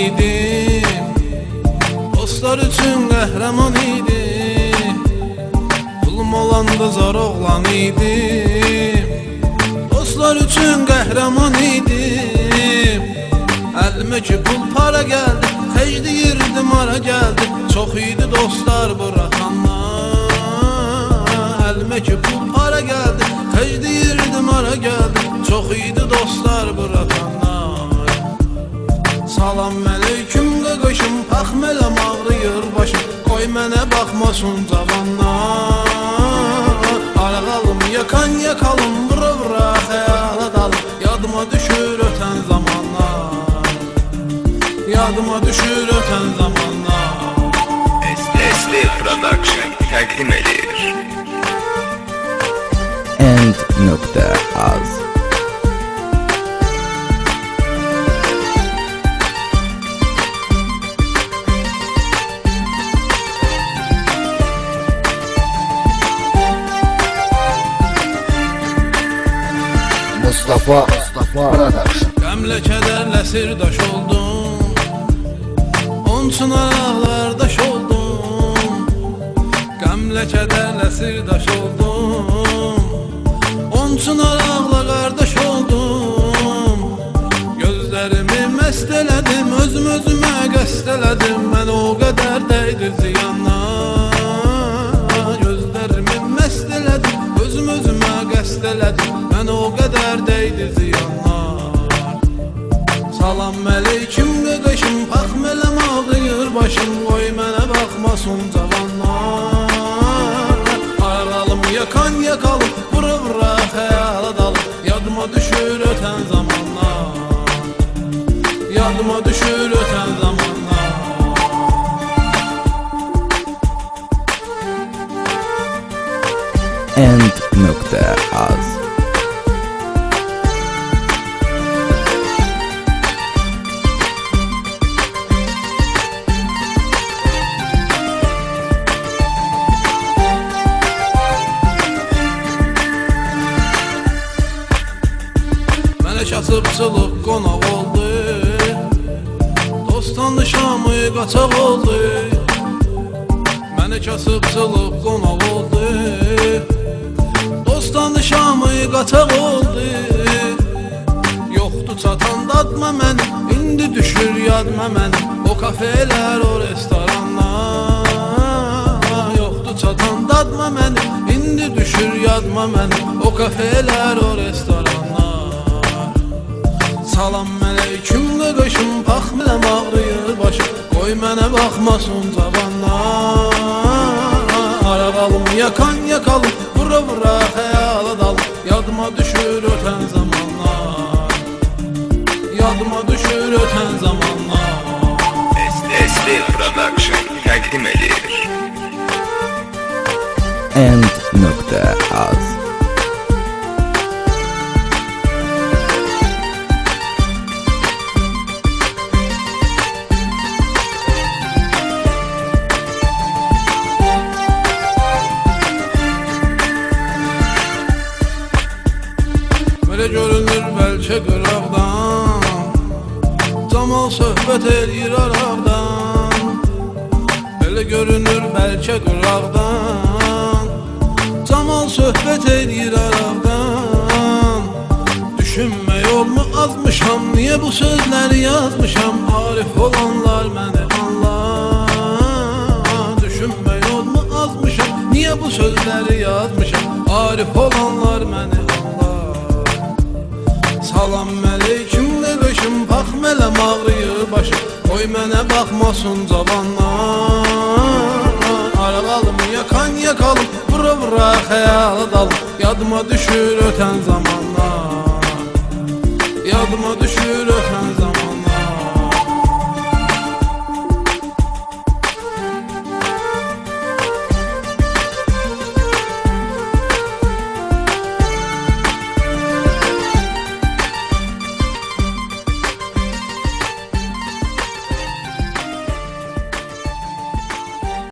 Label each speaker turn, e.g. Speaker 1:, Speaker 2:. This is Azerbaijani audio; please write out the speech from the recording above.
Speaker 1: idim, dostlar üçün qəhrəman idim. Pulum olanda zar oğlan idim, dostlar üçün qəhrəman idim. Əlimə ki pul para gəldi, xəcdi yirdim ara gəldi. Çox idi dostlar buraxanlar. Əlimə ki pul para gəldi, xəcdi yirdim ara gəldi. Çox idi dostlar buraxanlar. Salam aleyküm qaqaşım, paxmələm ağrıyır başım. Qoy mənə baxmasın cavanlar. Arağalım yakan yakalım, vura vura xəyala dalım. Yadıma düşür ötən zamanlar, yadıma düşür ötən zamanlar.
Speaker 2: SSL Production təqdim edir.
Speaker 3: End.az
Speaker 4: Mustafa Production.
Speaker 1: Qəmlə kədərlə sirdaş oldum, onun üçün ağlardaş oldum. Qəmlə kədərlə sirdaş oldum, onun üçün ağla qardaş oldum. Gözlərimi məst elədim, özüm özümə qəst elədim. Mən o qədər dəydi ziyanlar. Gözlərimi məst elədim, özüm özümə qəst elədim. Mən o qədər dəydi ziyanlar. Salam aleyküm qaqaşım, paxmələm ağrıyır başım. Qoy mənə baxmasın cavanlar. Aralım yakan yakalım, vura vura xəyala dalım. Yadıma düşür ötən zamanlar, yadıma düşür ötən zamanlar.
Speaker 3: End.az
Speaker 1: Mənə kasıbçılıq qonaq oldu, dostdan nişamı qaçaq oldu. Mənə kasıbçılıq qonaq oldu, dostdan nişamı qaçaq oldu. Yoxdu çatan dadma mənim, indi düşür yadma mənim. O kafelər, o restoranlar. Yoxdu çatan dadma mənim, indi düşür yadma mənim. O kafelər, o restoranlar. Salam aleyküm qaqaşım, paxmələm ağrıyır başım. Qoy mənə baxmasın cavanlar. Arağalım yakan yakalım, vura vura xəyala dalım. Yadıma düşür ötən zamanlar, yadıma düşür ötən zamanlar.
Speaker 2: SSL Production təqdim edir.
Speaker 3: End.az
Speaker 1: Belə görünür bəlkə qıraqdan, camal söhbət eləyir araqdan. Belə görünür bəlkə qıraqdan, camal söhbət eləyir araqdan. Düşünmək olmu azmışam, niyə bu sözləri yazmışam? Arif olanlar məni anlar. Düşünmək olmu azmışam, niyə bu sözləri yazmışam? Arif olanlar məni anlar. Salam aleyküm qaqaşım, paxmələm ağrıyır başım. Qoy mənə baxmasın cavanlar. Arağalım yakan yakalım, vura vura xəyala dalım. Yadıma düşür ötən zamanlar, yadıma düşür ötən